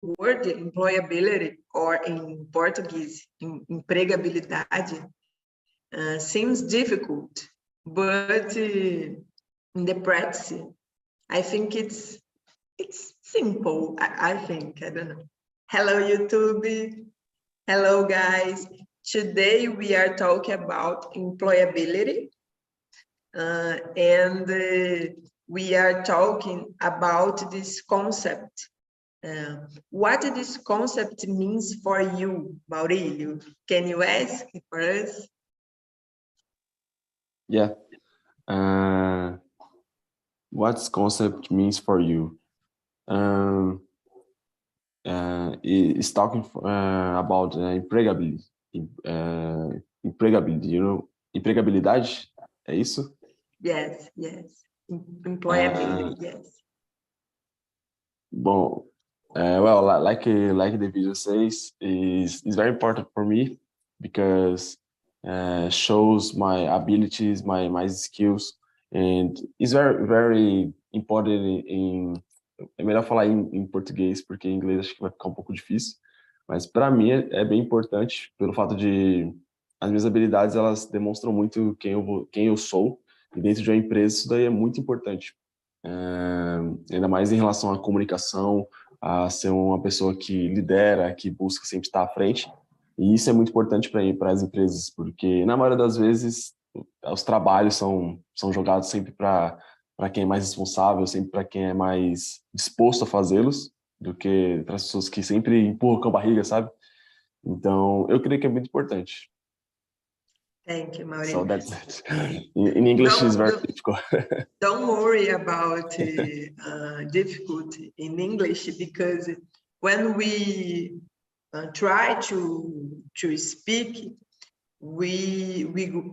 word employability, or in Portuguese, empregabilidade, seems difficult, but in the practice, I think it's simple. I think, I don't know. Hello, YouTube. Hello, guys. Today we are talking about employability, and we are talking about this concept. What this concept means for you, Maurílio? Can you ask for us? Yeah. What concept means for you? It's talking about empregability. Empregability, you know, empregabilidade, é isso? Yes, yes. Employability, yes. Well, like the video says, is very important for me because shows my abilities, my skills, and it's very important in. É melhor falar em português, porque em inglês acho que vai ficar um pouco difícil. Mas para mim é bem importante pelo fato de as minhas habilidades, elas demonstram muito quem eu sou, e dentro de uma empresa isso daí é muito importante. Ainda mais em relação à comunicação, a ser uma pessoa que lidera, que busca sempre estar à frente. E isso é muito importante para as empresas, porque na maioria das vezes os trabalhos são jogados sempre para quem é mais responsável, sempre para quem é mais disposto a fazê-los, do que para as pessoas que sempre empurram com a barriga, sabe? Então, eu creio que é muito importante. Thank you, Maurício. So that's it. In English, it's very difficult. Don't worry about difficulty in English, because when we try to speak, we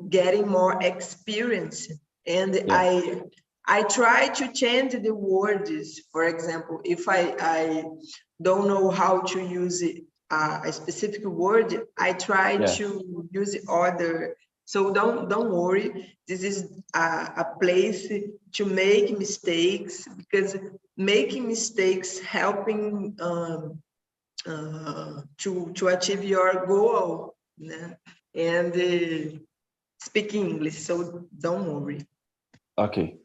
getting more experience, and yeah. I try to change the words. For example, if I don't know how to use a specific word, I try to use other. So don't worry. This is a place to make mistakes, because making mistakes helping to achieve your goal, and speak English. So don't worry. Okay.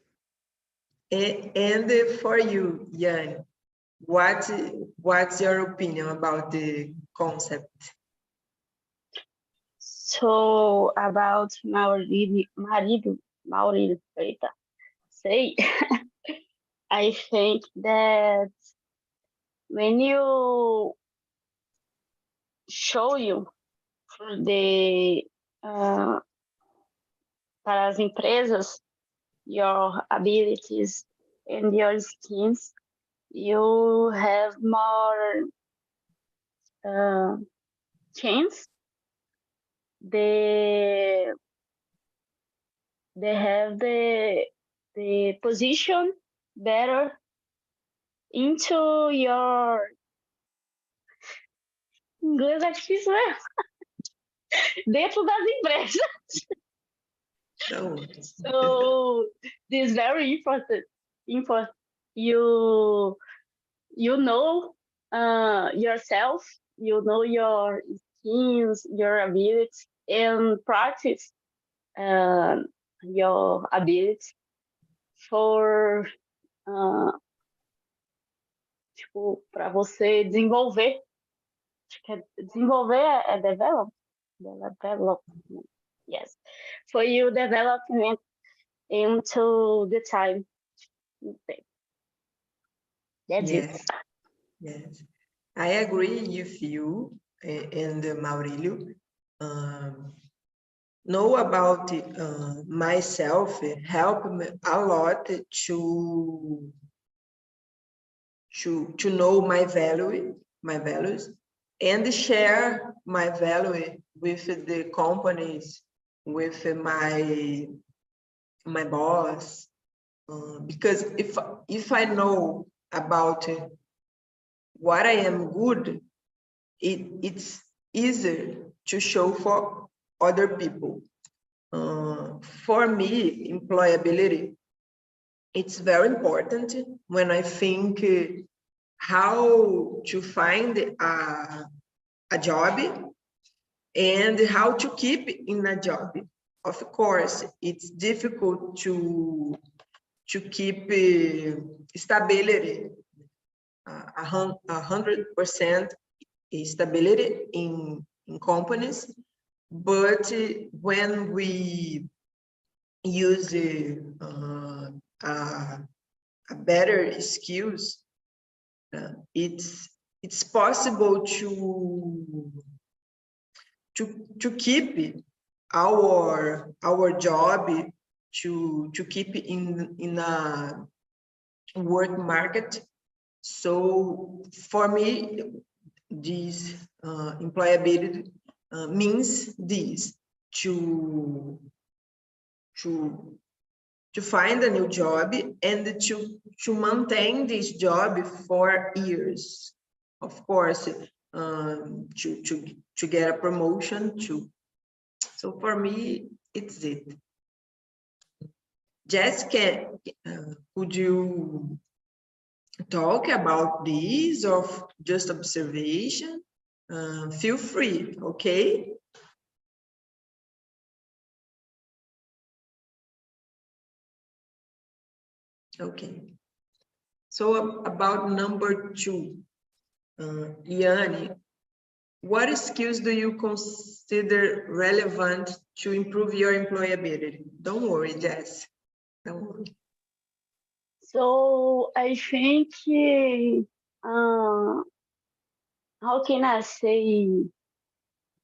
And for you, Jan, what's your opinion about the concept? So about Maurílio, say, I think that when you show you para as empresas your abilities and your skills, you have more chance. They have the position better into your inglês é difícil, né? Dentro das empresas. So this is very important. You know yourself, you know your skills, your abilities, and practice your ability for tipo, para você desenvolver. Desenvolver é development. Yes, for you development into the time. That's it. Yes, I agree with you and Maurílio. Know about myself helped me a lot to know my values, and share my value with the companies, with my boss, because if I know about what I am good, it's easier to show for other people. For me, employability, it's very important when I think how to find a job and how to keep in a job. Of course, it's difficult to keep stability, 100% stability in companies, but when we use better skills, it's possible to keep our job, to keep in a work market. So for me, this employability means this, to find a new job and to maintain this job for years. Of course, to get a promotion too. So for me, it's it. Jessica, could you talk about this or just observation? Feel free, okay? Okay. So about number 2, Liane, what skills do you consider relevant to improve your employability? Don't worry, Jess. Don't worry. So I think, how can I say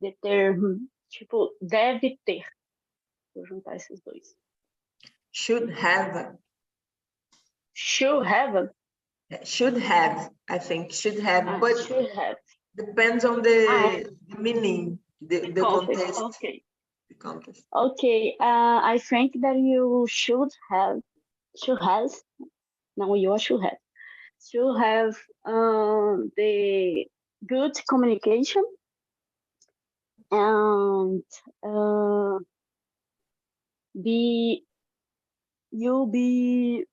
the term? Tipo, deve ter. Vou juntar esses dois. Should have. Should have. Should have, I think, should have, but should have. Depends on the meaning, the context. Okay. The context. Okay, I think that you should have the good communication and you'll be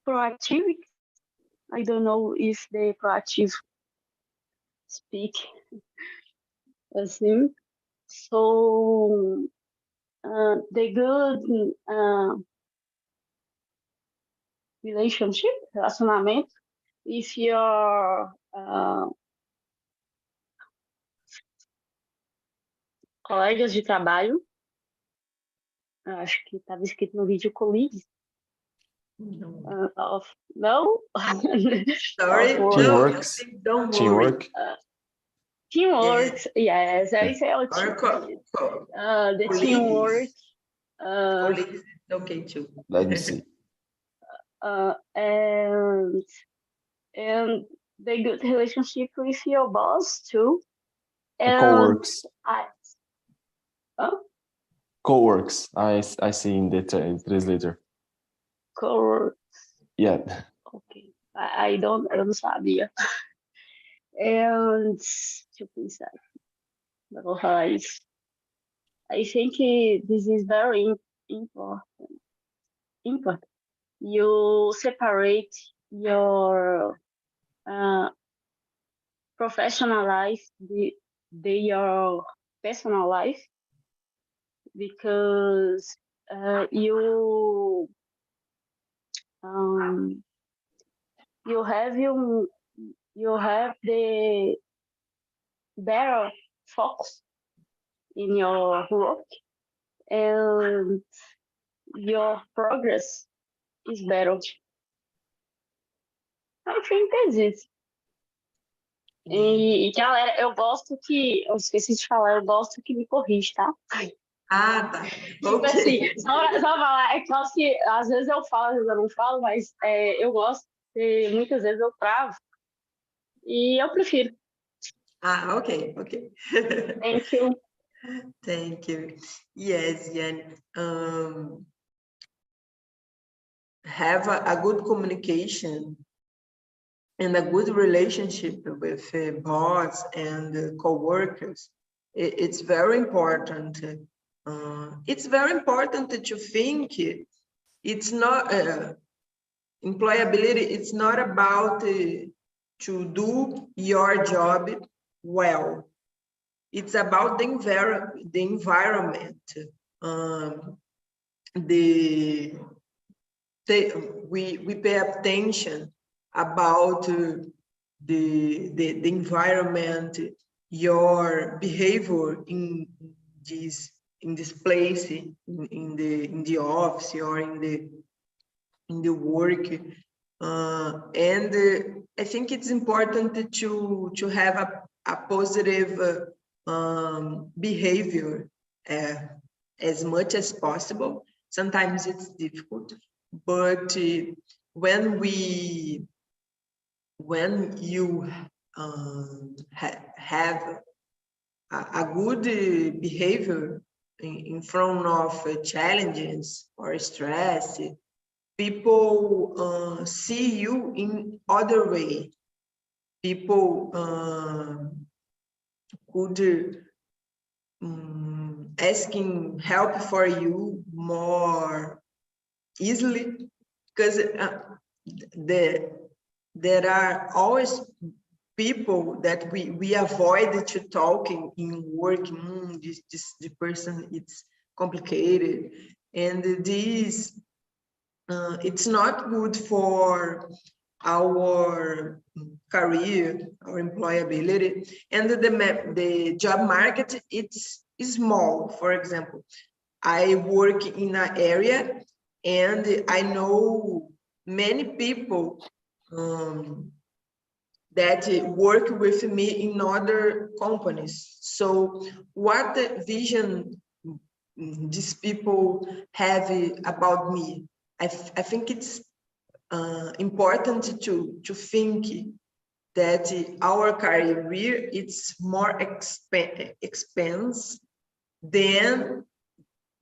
proactive. I don't know if the proactive speak assim. So the good relationship, relacionamento, if your colegas de trabalho, acho que estava escrito no vídeo colleagues. No? Sorry, Teamwork. Don't Teamwork. Teamwork, yes, esse é o the teamwork. Colleagues, okay too. Let me see. And the good relationship with your boss too. Co-works. Huh? Co-works. I see in the translator. Co-works. Yeah. Okay. I don't sabia. And deixa eu pensar. Eu vou falar isso. I think this is very important. You separate your professional life, your personal life, because you have the better focus in your work, and your progress is better. I think that's it. E galera, eu esqueci de falar, eu gosto que me corrige, tá? Ah, tá. Tipo assim, só falar, é claro que às vezes eu falo, às vezes eu não falo, mas eu gosto, e muitas vezes eu travo, e eu prefiro. Ah, okay. Thank you. Thank you. Yes, Yan. Have a good communication and a good relationship with boss and co-workers. It's very important. It's very important to think it's not employability. It's not about to do your job well. It's about the environment. We pay attention about the environment, your behavior in this place, in the office or in the work. And I think it's important to have a positive behavior as much as possible. Sometimes it's difficult, but when you have a good behavior in front of challenges or stress, people see you in other way. People could asking help for you more easily, because there are always people that we avoid to talking in work. The person, it's complicated, and this it's not good for our career, our employability, and the job market, it's small. For example, I work in an area and I know many people that work with me in other companies. So what vision these people have about me? I think it's important to think that our career, it's more expense than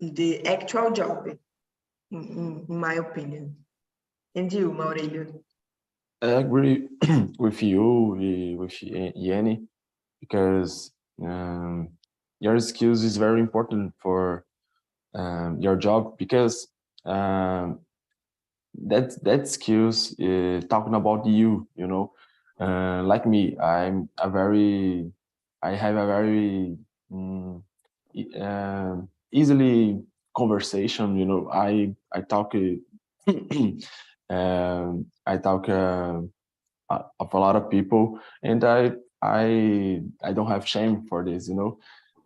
the actual job, in my opinion. And you, Maurílio? I agree with you, with Yanni, because your skills is very important for your job, because that skills talking about you know, like me, I have a very easily conversation, you know. I talk I talk of a lot of people, and I don't have shame for this, you know.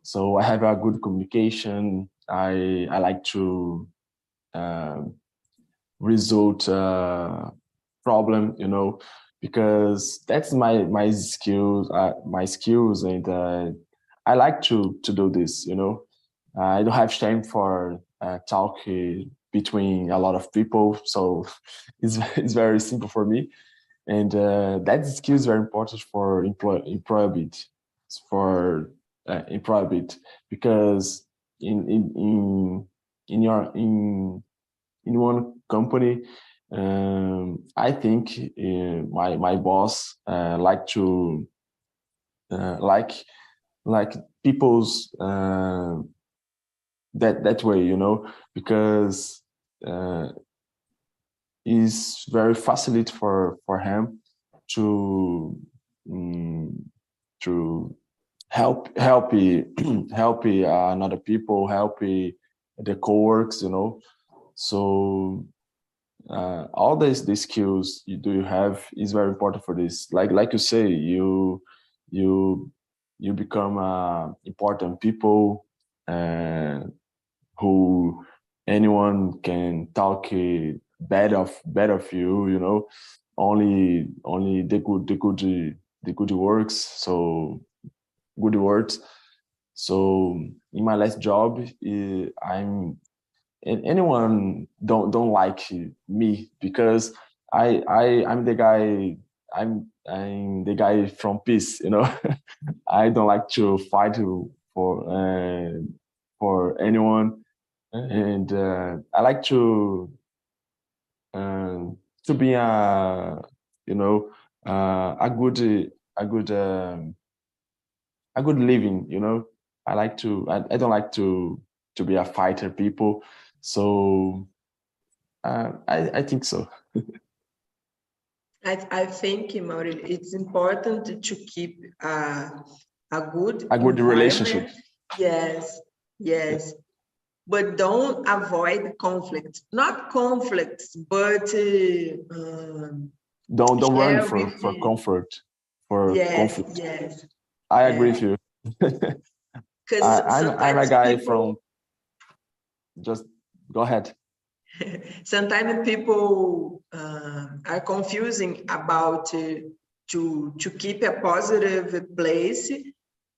So I have a good communication. I like to resolve problem, you know, because that's my skills, and I like to do this, you know. I don't have time for talk between a lot of people, so it's very simple for me. And that skill is very important for employability, for employability, because in one company, I think my boss like to like people's that way, you know, because is very facility for him to to help another people, help the co-works, you know. So all these skills you have is very important for this. Like you say, you become important people who anyone can talk bad of you, you know. Only the good works, so good words. So in my last job, anyone don't like me, because I'm the guy, I'm the guy from peace, you know. I don't like to fight for anyone, and I like to be you know, a good living, you know. I don't like to be a fighter people. So I think so. I think, Maureen, it's important to keep a good relationship. Yes, yes. But don't avoid conflicts. Not conflicts, but don't run share for with comfort, for yes, conflict. yes. I agree with you. I'm a guy people, from. Just go ahead. sometimes people are confusing about to keep a positive place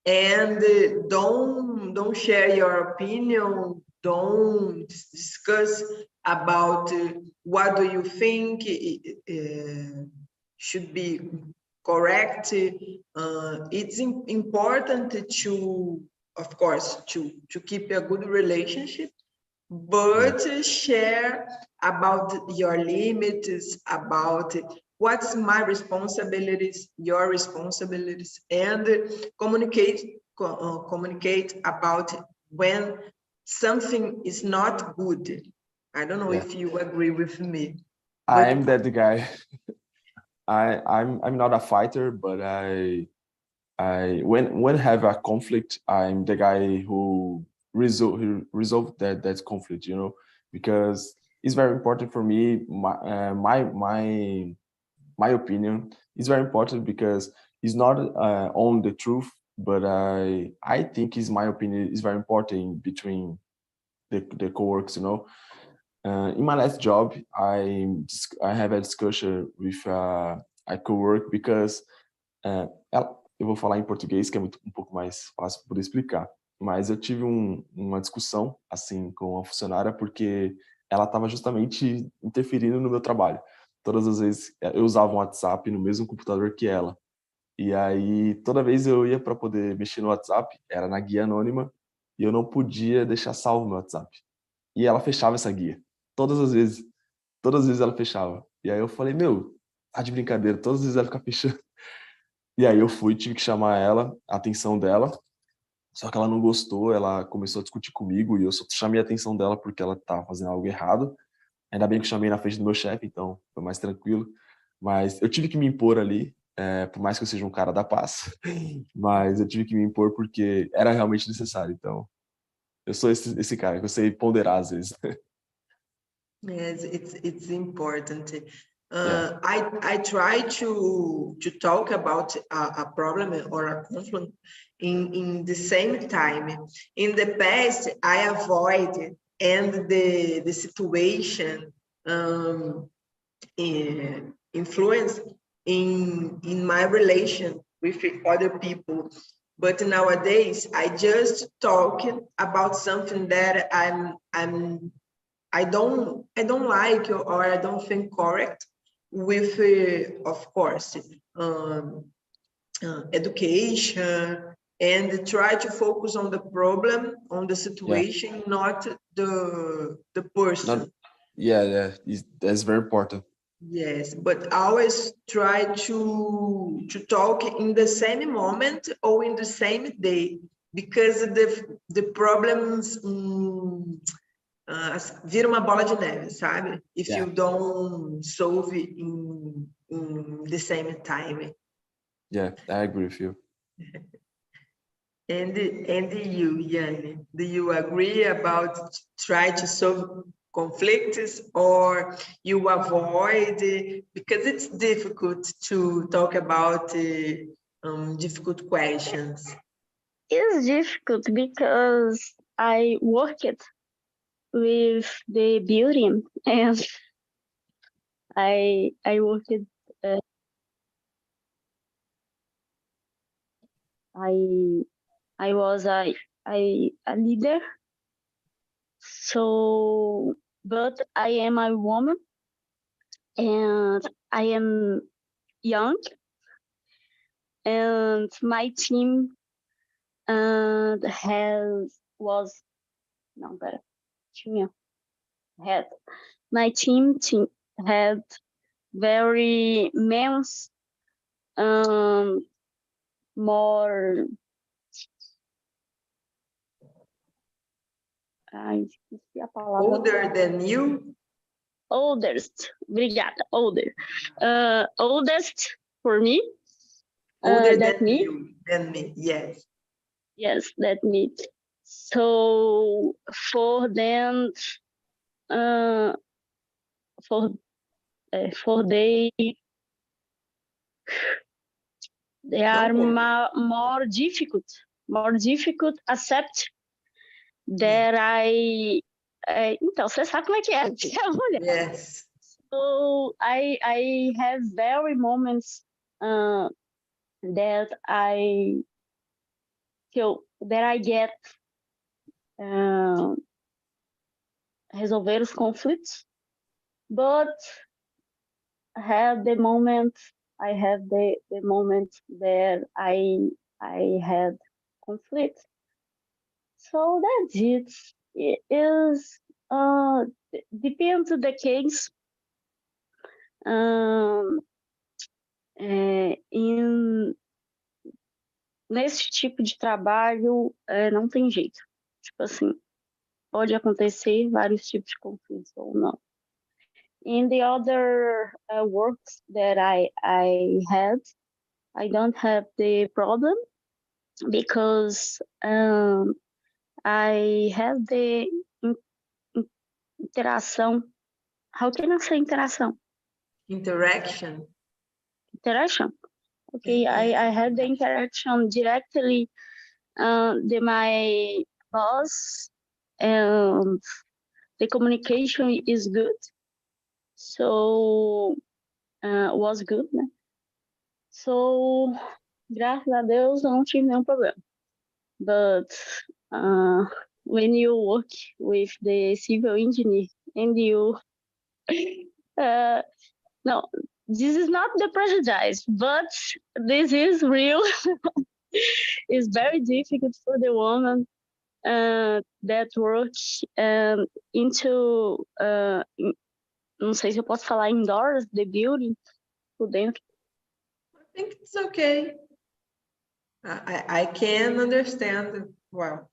and don't share your opinion, don't discuss about what do you think should be correct. It's important to, of course, to keep a good relationship, but share about your limits, about what's my responsibilities, your responsibilities, and communicate about when something is not good. I don't know if you agree with me. I am that guy. I'm not a fighter, but I when have a conflict, I'm the guy who resolve that conflict, you know, because it's very important for me. My opinion is very important because it's not on the truth, but I think is my opinion is very important between the co-workers, you know. In my last job, I have a discussion with a co-work because eu vou falar em português, que é um pouco mais fácil para poder explicar. Mas eu tive uma discussão assim com a funcionária porque ela estava justamente interferindo no meu trabalho. Todas as vezes eu usava um WhatsApp no mesmo computador que ela. E aí toda vez eu ia para poder mexer no WhatsApp, era na guia anônima, e eu não podia deixar salvo no WhatsApp. E ela fechava essa guia. Todas as vezes. Todas as vezes ela fechava. E aí eu falei, meu, tá de brincadeira, todas as vezes ela fica fechando. E aí eu fui, tive que chamar ela, a atenção dela, só que ela não gostou, ela começou a discutir comigo e eu só chamei a atenção dela porque ela estava fazendo algo errado. Ainda bem que eu chamei na frente do meu chefe, então foi mais tranquilo. Mas eu tive que me impor ali, por mais que eu seja um cara da paz, mas eu tive que me impor porque era realmente necessário. Então, eu sou esse cara que eu sei ponderar às vezes. Yes, it's important. Yeah. I try to talk about a problem or a conflict in the same time. In the past, I avoid and the situation influence in my relation with other people. But nowadays, I just talk about something that I don't like or I don't think correct with, of course, education, and try to focus on the problem, on the situation, not the person. That's very important. Yes, but always try to talk in the same moment or in the same day, because the problems vira uma bola de neve, sabe? If you don't solve in the same time. Yeah, I agree with you. And you, Yanni, do you agree about try to solve conflicts or you avoid, because it's difficult to talk about difficult questions? It's difficult because I worked with the building and I worked I was a leader, so but I am a woman and I am young, and my team my team had very men's more older than you? oldest. Obrigada. Older. Oldest for me. Older that than me. you, than me. Yes. Yes, that me. So for them, for they are more difficult accept that então, você sabe como é que é, mulher. Yes. So I have very moments that I feel that I get resolver os conflitos, but I have the moment that I had conflict. So that's it. It is depends on the case. Nesse tipo de trabalho não tem jeito. Tipo assim, pode acontecer vários tipos de conflitos ou não. In the other works that I had, I don't have the problem because I have the interação. How can I say interação? Interaction. Interaction. Okay, I had the interaction directly with my boss, and the communication is good. So was good, né? So graças a Deus eu não tive nenhum problema. But when you work with the civil engineer and you no, this is not the prejudice, but this is real. It's very difficult for the woman that work into não sei se eu posso falar indoors, the building, por dentro. I think it's okay. I can understand well.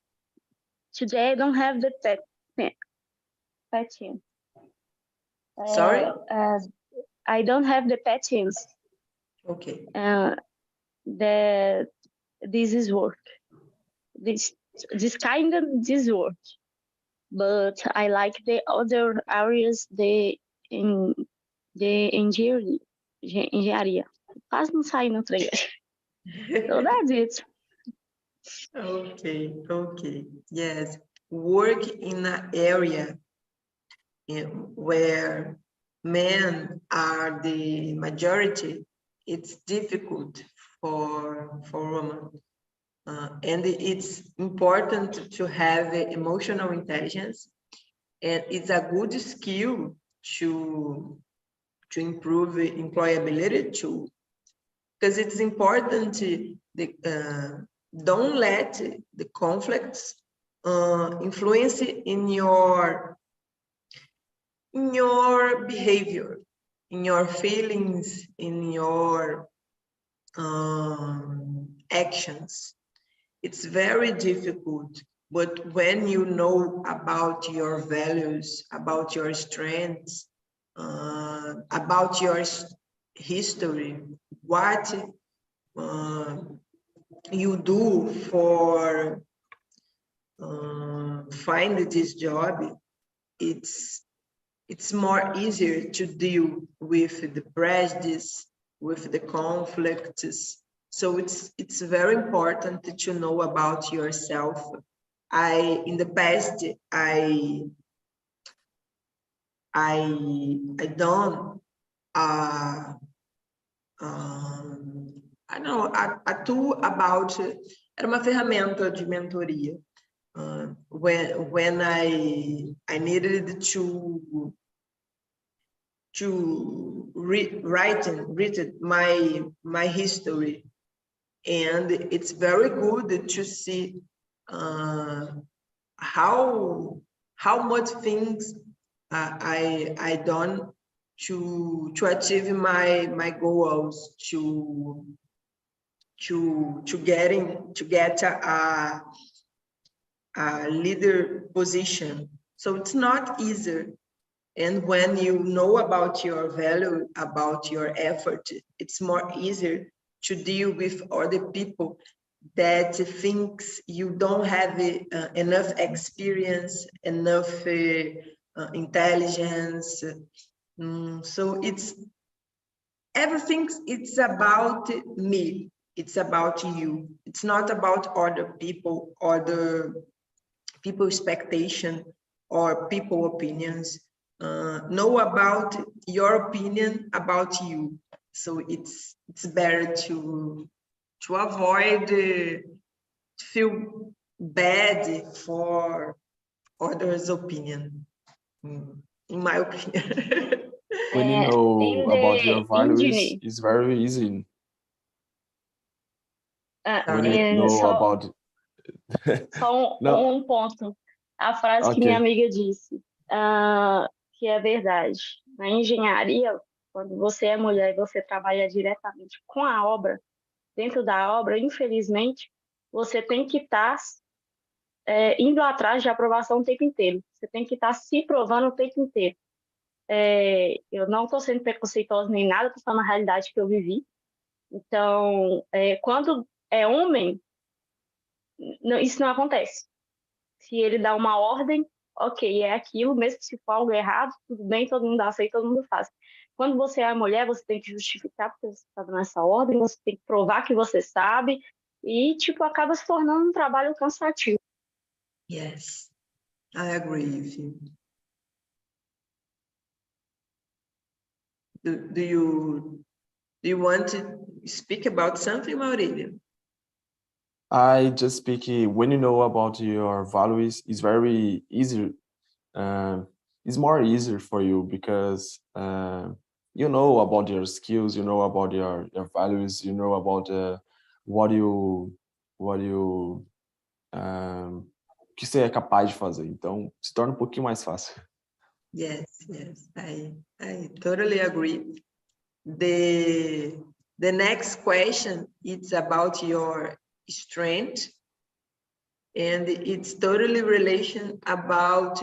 Today I don't have the patience. Sorry? I don't have the patience. Okay. That this is work. This work. But I like the other areas, the engenharia. Quase não sai no trailer. So that's it. Okay. Yes. Work in an area where men are the majority, it's difficult for women. And it's important to have emotional intelligence, and it's a good skill to improve employability too, because it's important to don't let the conflicts influence in your behavior, in your feelings, in your actions. It's very difficult, but when you know about your values, about your strengths, about your history, what you do for find this job, it's more easier to deal with the prejudice, with the conflicts. So it's very important to know about yourself. In the past, I done I don't know, a tool about, era uma ferramenta de mentoria. When I needed to read my history, and it's very good to see how much things I done to achieve my goals, to get a leader position. So it's not easy. And when you know about your value, about your effort, it's more easier to deal with other people that thinks you don't have enough experience, enough intelligence. So it's everything. It's about me. It's about you. It's not about other people expectation or people opinions. Know about your opinion about you. So it's better to avoid to feel bad for others' opinion, in my opinion. When you know In about the your values, engineer, it's very easy. When you é, know só, about só no, um ponto. A frase que minha okay. amiga disse, que é verdade. Na engenharia, quando você é mulher e você trabalha diretamente com a obra, dentro da obra, infelizmente, você tem que estar indo atrás de aprovação o tempo inteiro. Você tem que estar se provando o tempo inteiro. Eu não estou sendo preconceituosa nem nada, estou falando a realidade que eu vivi. Então, quando é homem, isso não acontece. Se ele dá uma ordem, ok, é aquilo, mesmo se for algo errado, tudo bem, todo mundo aceita, todo mundo faz. Quando você é mulher, você tem que justificar porque você está dando essa ordem, você tem que provar que você sabe, e, tipo, acaba se tornando um trabalho cansativo. Yes, I agree with you. Do you want to speak about something, Maurílio? I just speak when you know about your values, it's very easy. It's more easier for you because you know about your skills, you know about your values, you know about what you que você é capaz de fazer. Então, se torna um pouquinho mais fácil. Yes, I totally agree. The next question, it's about your strength, and it's totally relation about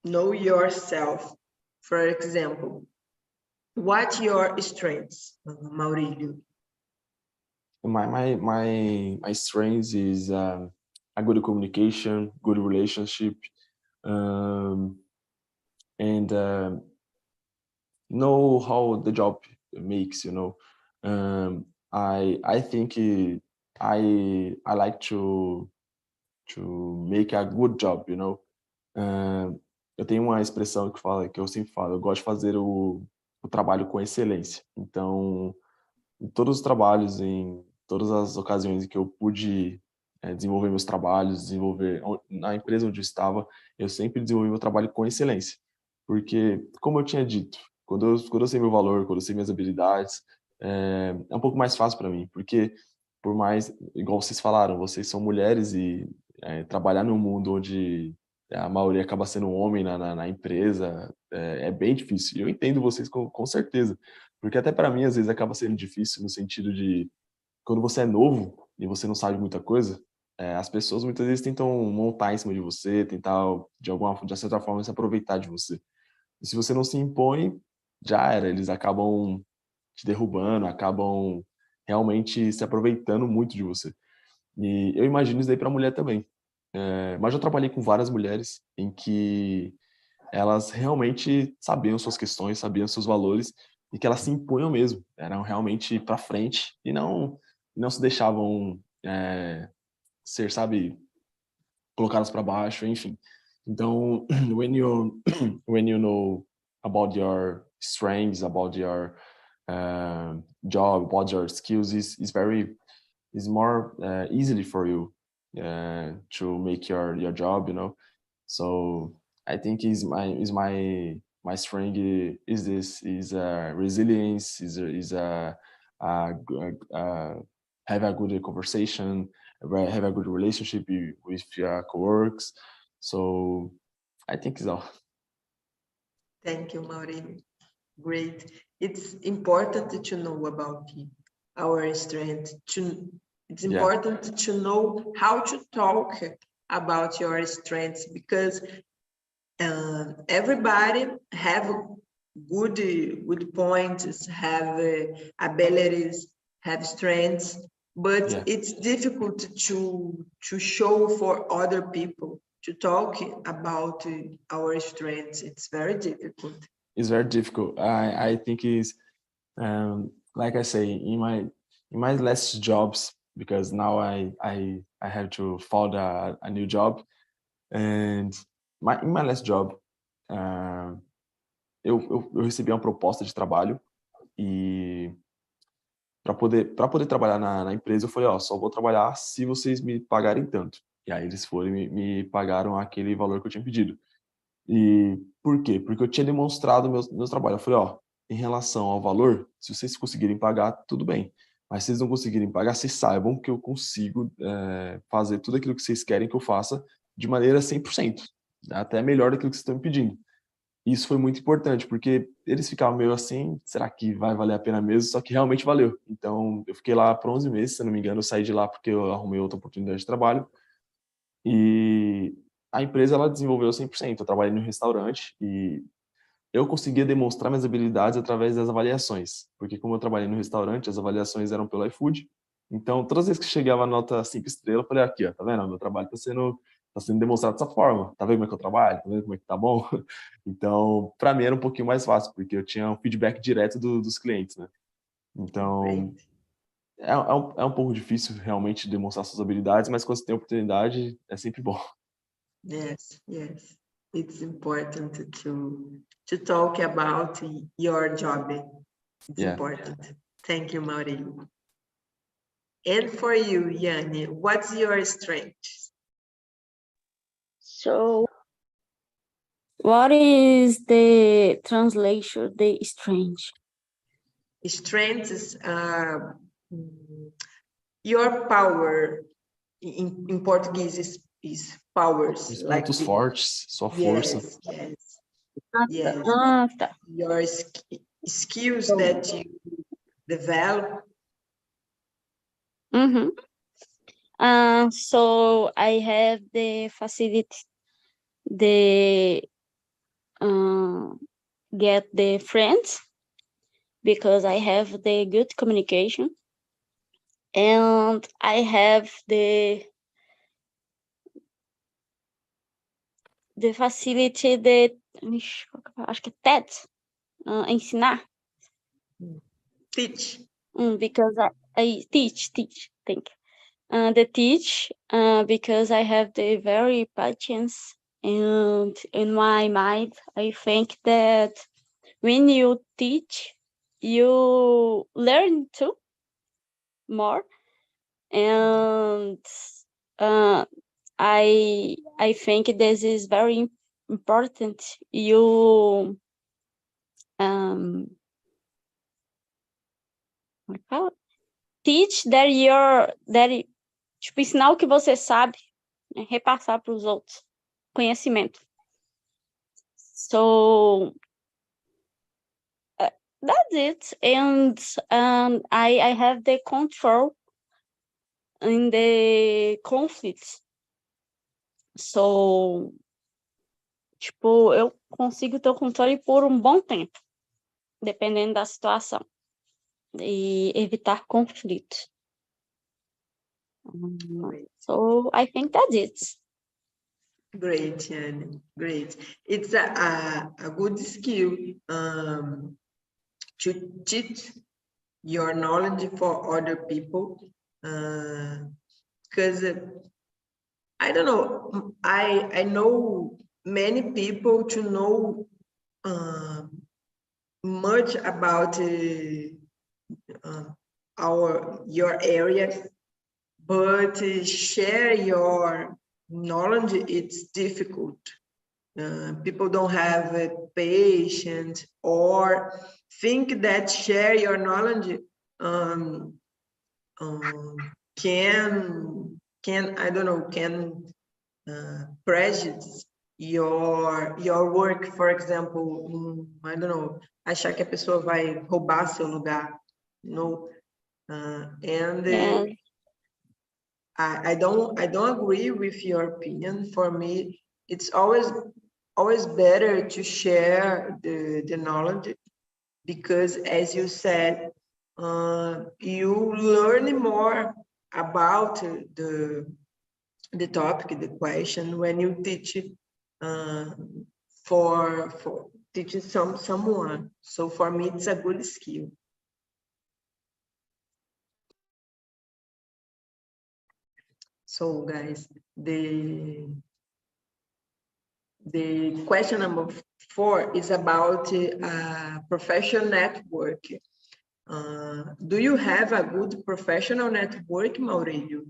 know yourself. For example, what your strengths, Maurílio? My strengths is a good communication, good relationship, and know how the job makes. I think I like to make a good job. Eu tenho uma expressão que eu sempre falo. Eu gosto de fazer o trabalho com excelência. Então, em todos os trabalhos, em todas as ocasiões em que eu pude desenvolver meus trabalhos, na empresa onde eu estava, eu sempre desenvolvi meu trabalho com excelência. Porque, como eu tinha dito, quando eu sei meu valor, quando eu sei minhas habilidades, é um pouco mais fácil para mim. Porque, por mais, igual vocês falaram, vocês são mulheres e trabalhar num mundo onde a maioria acaba sendo um homem na empresa é bem difícil. Eu entendo vocês com certeza. Porque até para mim, às vezes, acaba sendo difícil no sentido de, quando você é novo e você não sabe muita coisa, as pessoas muitas vezes tentam montar em cima de você, tentar, de certa forma, se aproveitar de você. E se você não se impõe, já era. Eles acabam te derrubando, acabam realmente se aproveitando muito de você. E eu imagino isso daí para a mulher também. Mas eu trabalhei com várias mulheres em que elas realmente sabiam suas questões, sabiam seus valores e que elas se impunham mesmo, eram realmente para frente e não se deixavam ser, sabe, colocadas para baixo, enfim. Então, when you know about your strengths, about your job, about your skills, is more easily for you to make your job, So I think my strength is this resilience, is have a good conversation, have a good relationship with your coworkers. So I think it's all. Thank you, Maurílio. Great. It's important to know about our strength. It's important to know how to talk about your strengths, because everybody have good points, have abilities, have strengths, but it's difficult to show for other people, to talk about our strengths. It's very difficult. It's very difficult. I think is like I say, in my last jobs, because now I have to find a new job, and in my last job, eu recebi uma proposta de trabalho, e para poder trabalhar na empresa, eu falei, ó, só vou trabalhar se vocês me pagarem tanto. E aí eles foram e me pagaram aquele valor que eu tinha pedido. E por quê? Porque eu tinha demonstrado meus trabalhos. Eu falei, ó, em relação ao valor, se vocês conseguirem pagar, tudo bem. Mas se vocês não conseguirem pagar, vocês saibam que eu consigo fazer tudo aquilo que vocês querem que eu faça de maneira 100%. Até melhor daquilo que vocês estão me pedindo. Isso foi muito importante, porque eles ficavam meio assim, será que vai valer a pena mesmo? Só que realmente valeu. Então, eu fiquei lá por 11 meses, se não me engano, eu saí de lá porque eu arrumei outra oportunidade de trabalho. E a empresa, ela desenvolveu 100%. Eu trabalhei no restaurante e eu conseguia demonstrar minhas habilidades através das avaliações. Porque como eu trabalhei no restaurante, as avaliações eram pelo iFood. Então, todas as vezes que chegava a nota 5 estrelas, eu falei, aqui, ó, tá vendo? Meu trabalho tá sendo demonstrado dessa forma. Tá vendo como é que eu trabalho? Tá vendo como é que tá bom? Então, para mim era um pouquinho mais fácil, porque eu tinha um feedback direto dos clientes, né? Então, é um pouco difícil realmente demonstrar suas habilidades, mas quando você tem oportunidade, é sempre bom. Yes. It's important to talk about your job. It's important. Thank you, Maurício. And for you, Yanni, what's your strength? So, what is the translation, the strange? Strengths are your power. In Portuguese is powers. Os like pontos fortes, sua força. Yes. Tá. Your skills that you develop. So I have the facility, get the friends, because I have the good communication, and I have the facility that, acho que é TED, ensinar. Teach. Because I teach, thank you. The teach, because I have the very patience, and in my mind, I think that when you teach, you learn too more, and I think this is very important. You teach that tipo, ensinar o que você sabe, né? Repassar para os outros conhecimento. So that's it. And I have the control in the conflicts. So, tipo, eu consigo ter o controle por um bom tempo, dependendo da situação, e evitar conflitos. So I think that's it. Great, Yanni. Great. It's a good skill to teach your knowledge for other people, because I don't know, I know many people to know much about your area, but share your knowledge, it's difficult. People don't have patience, or think that share your knowledge can I don't know, can prejudice your work. For example, I don't know, achar que a pessoa vai roubar seu lugar, and I don't agree with your opinion. For me, it's always better to share the knowledge, because as you said, you learn more about the topic, the question, when you teach for teaching someone. So for me, it's a good skill. So guys, the question number 4 is about professional network. Do you have a good professional network, Maurílio?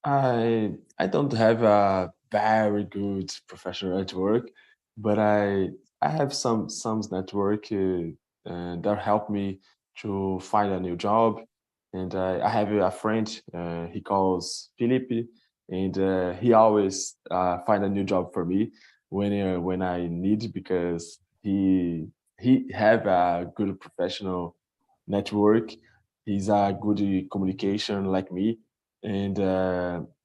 I don't have a very good professional network, but I have some network that help me to find a new job. And I have a friend, he calls Felipe, and he always find a new job for me when I need, because he have a good professional network. He's a good communication like me, and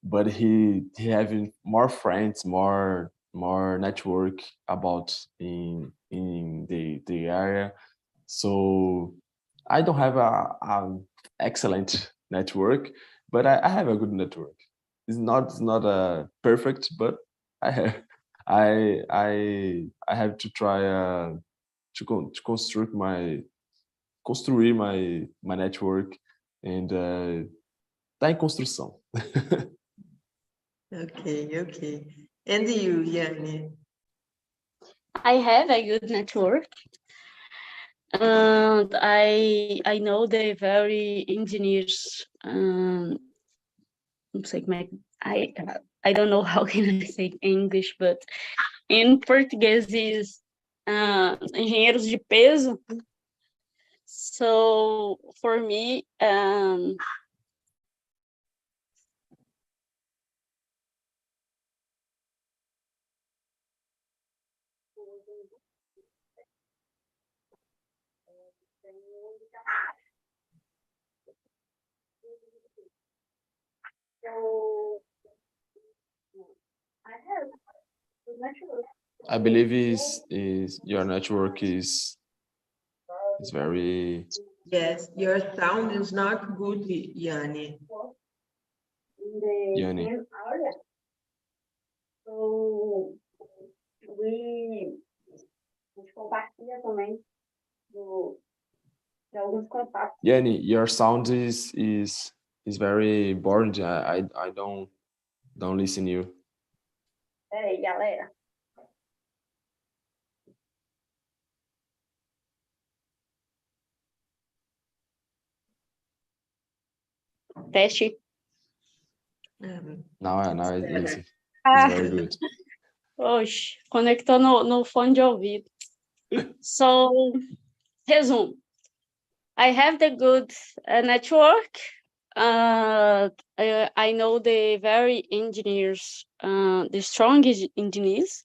but he having more friends, more network about in the area. So I don't have a excellent network, but I have a good network. It's not perfect, but I have I have to try to construir my network, and tá em construção. Okay. And you, Yanni? I have a good network, and I know the very engineers. It's like I don't know how can I say English, but in Portuguese is engenheiros de peso. So for me, I believe is your network is very. Yes, your sound is not good, Yanni. Yanni. So we compartilha também de alguns contatos. Yanni, your sound is very boring. I don't listen you. Peraí, galera. Teste. Now it's very good. Oxe, conectou no fone de ouvido. So, resumo. I have the good network. I know the very engineers, the strong engineers.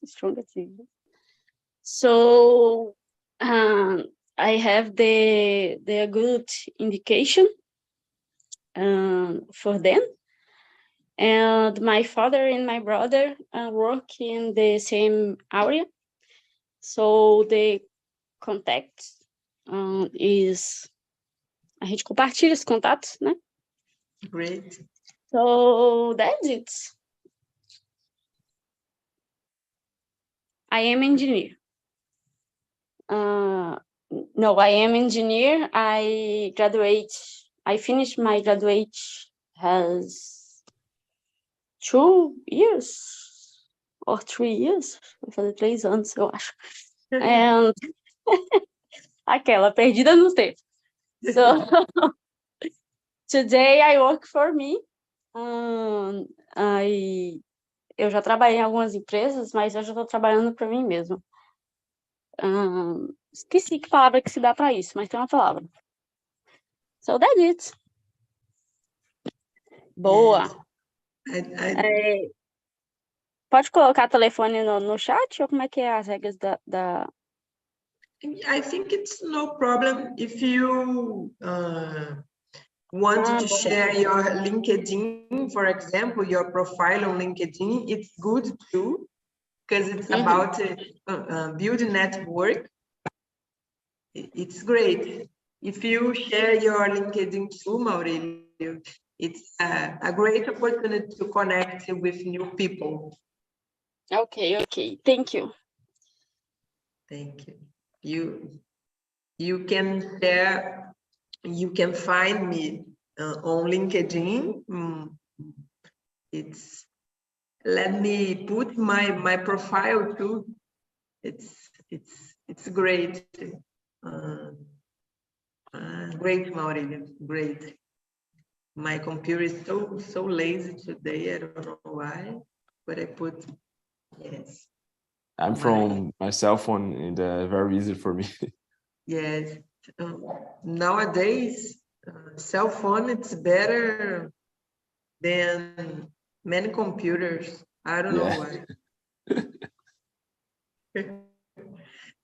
So, I have the good indication for them. And my father and my brother work in the same area. So the contact is... A gente compartilha os contatos, né? Great. So that's it. I am engineer. No, I am engineer. I finished my graduate has 2 years or 3 years. Vai fazer 3 anos, eu acho. And aquela perdida no tempo. So today I work for me. Eu já trabalhei em algumas empresas, mas eu já estou trabalhando para mim mesma. Esqueci que palavra que se dá para isso, mas tem uma palavra. So that's it. Boa. Yes. Pode colocar telefone no chat, ou como é que é as regras da... I think it's no problem if you want to share your LinkedIn LinkedIn, for example, your profile on LinkedIn, it's good too, because it's about building network. It's great. If you share your LinkedIn too, Maurílio, it's a great opportunity to connect with new people. Okay, thank you. Thank you. You can share, you can find me on LinkedIn. Let me put my profile too. It's great. Great, Maurílio, great. My computer is so lazy today. I don't know why, but I put yes. I'm from my cell phone, and very easy for me. Yes. Nowadays, cell phone it's better than many computers. I don't know why.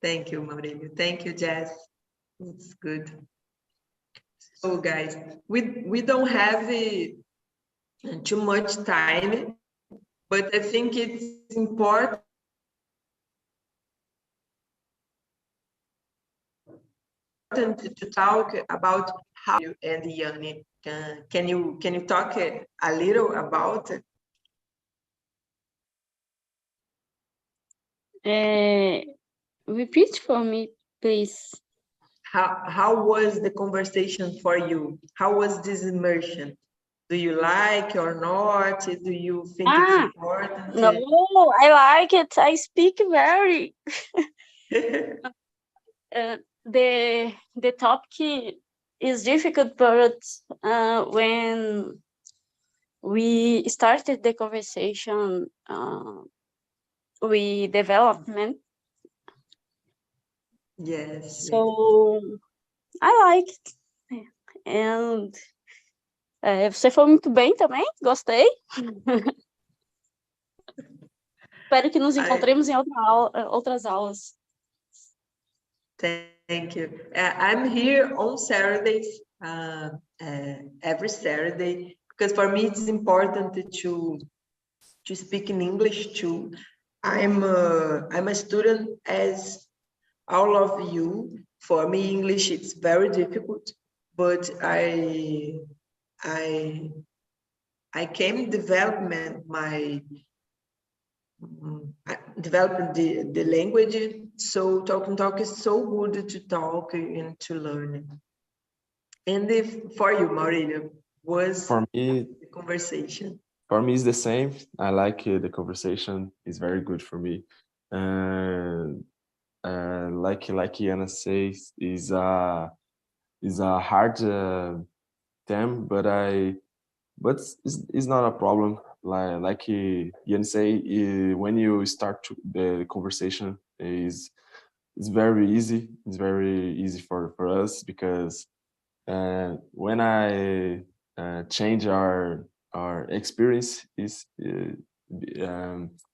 Thank you, Maurílio. Thank you, Jess. It's good. So, guys, we don't have too much time, but I think it's important to talk about how you and Yanni. Can you talk a little about it? Repeat for me, please. How was the conversation for you? How was this immersion? Do you like or not? Do you think it's important? No, I like it. I speak very. The topic is difficult, but when we started the conversation, we development. Yes. So I like it. And você foi muito bem também, gostei. Espero que nos encontremos em outras aulas. Thank you. I'm here on Saturdays, every Saturday, because for me it's important to speak in English too. I'm a student as all of you. For me, English it's very difficult, but I came developing the language. So talk is so good to talk and to learn. And for you, Maurílio, was for me the conversation? For me, it's the same. I like the conversation. It's very good for me. Like Yana says, is a hard term, but it's not a problem. Like Yana say, when you start the conversation, it's very easy. It's very easy for us because when I change our experience is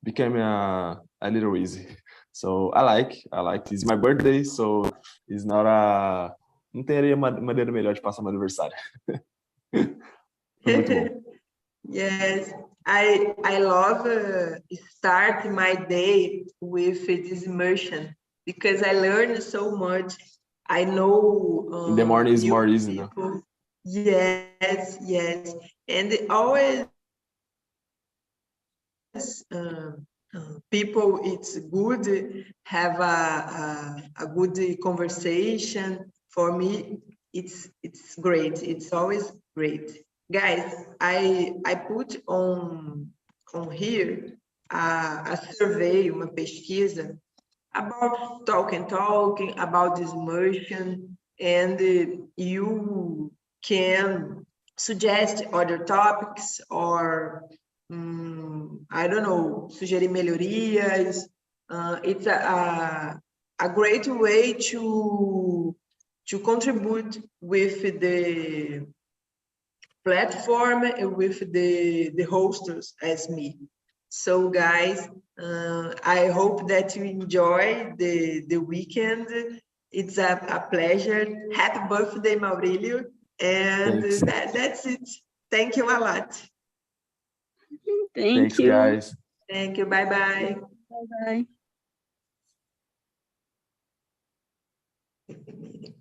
became a little easy. So I like it's my birthday, so it's not não teria maneira melhor de passar meu aniversário. Muito bom. Yes, I love start my day with this immersion because I learn so much. I know in the morning is more easy, no? Yes, and always people, it's good have a good conversation. For me, it's great. It's always great, guys. I put on here a survey, uma pesquisa about talking about this immersion, and you can suggest other topics or I don't know, sugerir melhorias. It's a great way to contribute with the platform and with the hosters as me. So guys, I hope that you enjoy the weekend. It's a pleasure. Happy birthday, Maurílio. And that's it. Thank you a lot. Thank Thanks, you. guys. Thank you. Bye-bye. Bye-bye.